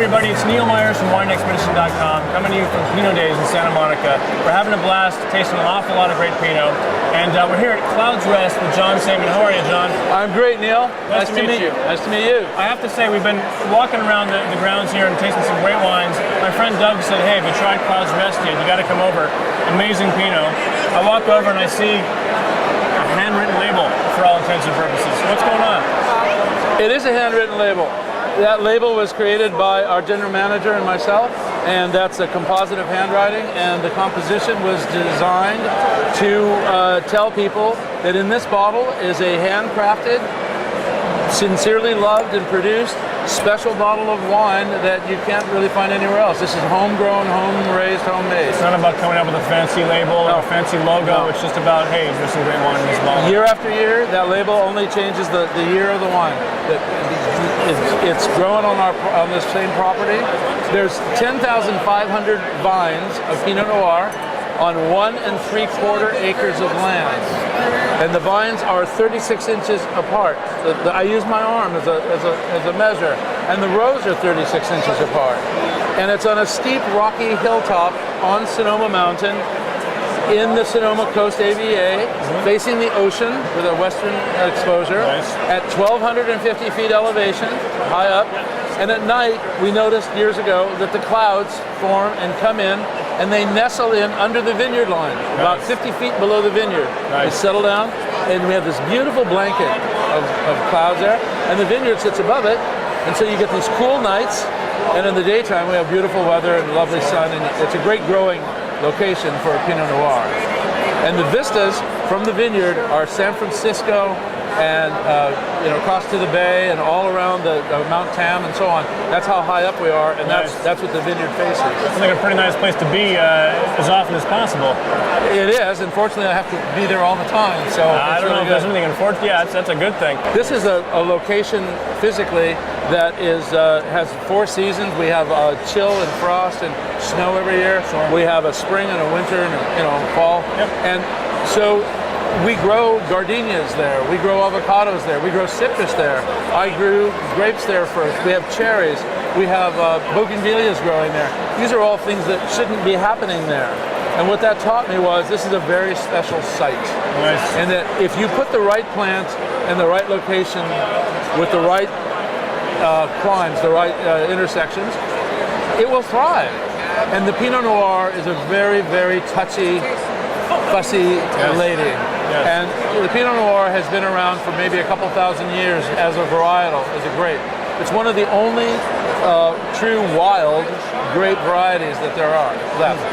everybody, it's Neil Myers from WineExpedition.com, coming to you from Pinot Days in Santa Monica. We're having a blast, tasting an awful lot of great Pinot, and we're here at Cloud's Rest with John Saman. How are you, John? I'm great, Neil. Nice to meet you. Nice to meet you. I have to say, we've been walking around the grounds here and tasting some great wines. My friend Doug said, hey, if you tried Cloud's Rest yet, you got to come over. Amazing Pinot. I walk over and I see a handwritten label for all intents and purposes. What's going on? It is a handwritten label. That label was created by our general manager and myself, and that's a composite of handwriting, and the composition was designed to tell people that in this bottle is a handcrafted, sincerely loved and produced special bottle of wine that you can't really find anywhere else. This is homegrown, home-raised, homemade. It's not about coming up with a fancy label or a fancy logo. It's just about, hey, there's some great wine in this bottle. Year after year, that label only changes the year of the wine. It's grown on this same property. There's 10,500 vines of Pinot Noir on 1 3/4 acres of land. And the vines are 36 inches apart. I use my arm as a measure, and the rows are 36 inches apart. And it's on a steep, rocky hilltop on Sonoma Mountain in the Sonoma Coast AVA, facing the ocean with a western exposure, at 1,250 feet elevation, high up. And at night, we noticed years ago that the clouds form and come in, and they nestle in under the vineyard line, about 50 feet below the vineyard. They settle down, and we have this beautiful blanket of clouds there, and the vineyard sits above it, and so you get these cool nights, and in the daytime we have beautiful weather and lovely sun, and it's a great growing location for a Pinot Noir. And the vistas from the vineyard are San Francisco and across to the bay and all around the Mount Tam and so on. That's how high up we are, and that's what the vineyard faces. It's like a pretty nice place to be as often as possible. It is. Unfortunately, I have to be there all the time. So I don't know if there's anything unfortunate. Yeah, that's a good thing. This is a location physically that has 4 seasons. We have chill and frost and snow every year. Sure. We have a spring and a winter and fall. Yep. And so we grow gardenias there, we grow avocados there, we grow citrus there. I grew grapes there first. We have cherries, we have bougainvilleas growing there. These are all things that shouldn't be happening there. And what that taught me was this is a very special site. Nice. And that if you put the right plant in the right location with the right climes, the right intersections, it will thrive. And the Pinot Noir is a very, very touchy, fussy lady. Yes. And the Pinot Noir has been around for maybe a couple thousand years as a varietal, as a grape. It's one of the only true wild grape varieties that there are left.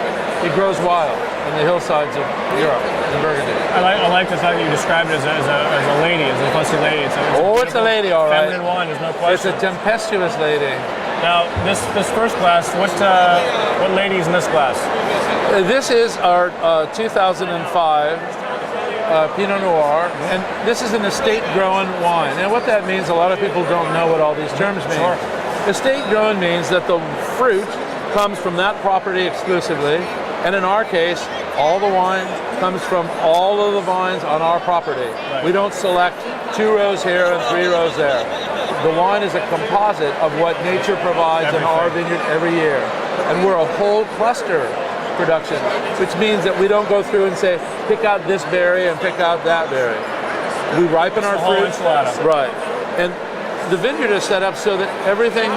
It grows wild in the hillsides of Europe, in Burgundy. I like the fact that you described it as a lady, as a fussy lady. It's a lady, all right. Feminine wine, there's no question. It's a tempestuous lady. Now, this first glass, what lady is in this glass? This is our 2005 Pinot Noir, and this is an estate-grown wine. And what that means, a lot of people don't know what all these terms mean. Sure. Estate-grown means that the fruit comes from that property exclusively, and in our case, all the wine comes from all of the vines on our property. Right. We don't select 2 rows here and 3 rows there. The wine is a composite of what nature provides in our vineyard every year. And we're a whole cluster production, which means that we don't go through and say, pick out this berry and pick out that berry. We ripen our fruit. Right. And the vineyard is set up so that everything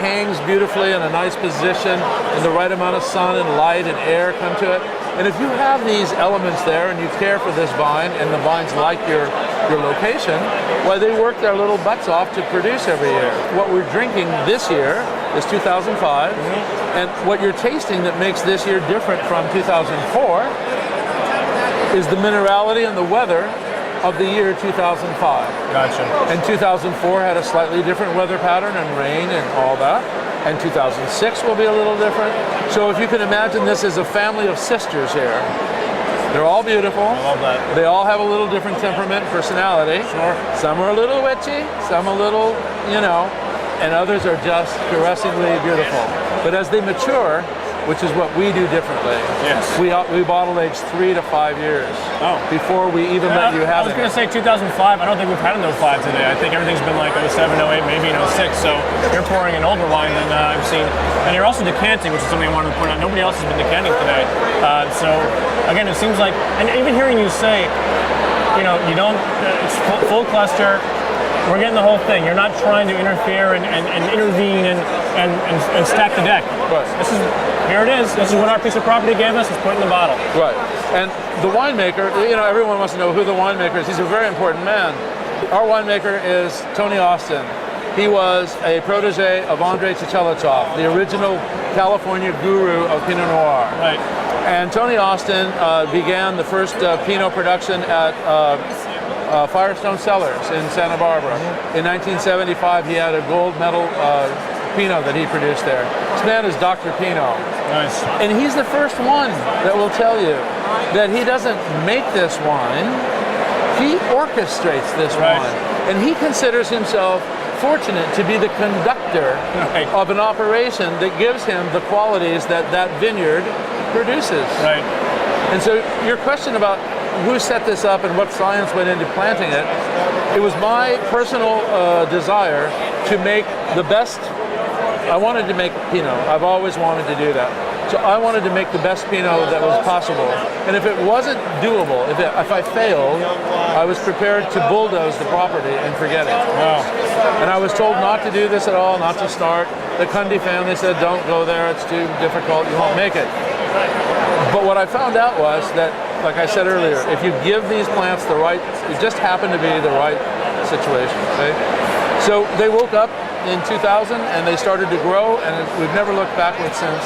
hangs beautifully in a nice position, and the right amount of sun and light and air come to it. And if you have these elements there and you care for this vine, and the vines like your location, why, they work their little butts off to produce every year. What we're drinking this year is 2005, and what you're tasting that makes this year different from 2004 is the minerality and the weather of the year 2005. Gotcha. And 2004 had a slightly different weather pattern and rain and all that. And 2006 will be a little different. So if you can imagine this as a family of sisters here, they're all beautiful. I love that. They all have a little different temperament, personality. Sure. Some are a little witchy, some a little, and others are just caressingly beautiful. But as they mature, which is what we do differently. Yes. We bottle age 3 to 5 years before we even let you have I was it. going to say 2005. I don't think we've had an 05 today. I think everything's been like 07, 08, maybe an 06. So you're pouring an older wine than I've seen. And you're also decanting, which is something I wanted to point out. Nobody else has been decanting today. So again, it seems like, and even hearing you say, you know, you don't, it's full cluster. We're getting the whole thing. You're not trying to interfere and intervene and stack the deck. Right. Here it is. This is what our piece of property gave us. It's put in the bottle. Right. And the winemaker, you know, everyone wants to know who the winemaker is. He's a very important man. Our winemaker is Tony Austin. He was a protege of Andrei Chichelachov, the original California guru of Pinot Noir. Right. And Tony Austin began the first Pinot production at Firestone Cellars in Santa Barbara. In 1975, he had a gold medal Pinot that he produced there. This man is Dr. Pinot. Nice. And he's the first one that will tell you that he doesn't make this wine, he orchestrates this wine. And he considers himself fortunate to be the conductor of an operation that gives him the qualities that that vineyard produces. Right. And so your question about who set this up and what science went into planting it, it was my personal desire to make the best. I wanted to make Pinot. I've always wanted to do that. So I wanted to make the best Pinot that was possible. And if it wasn't doable, if I failed, I was prepared to bulldoze the property and forget it. Wow. And I was told not to do this at all, not to start. The Cundy family said, don't go there, it's too difficult, you won't make it. But what I found out was that, like I said earlier, if you give these plants the right, it just happened to be the right situation, okay? So they woke up in 2000 and they started to grow, and we've never looked backwards since.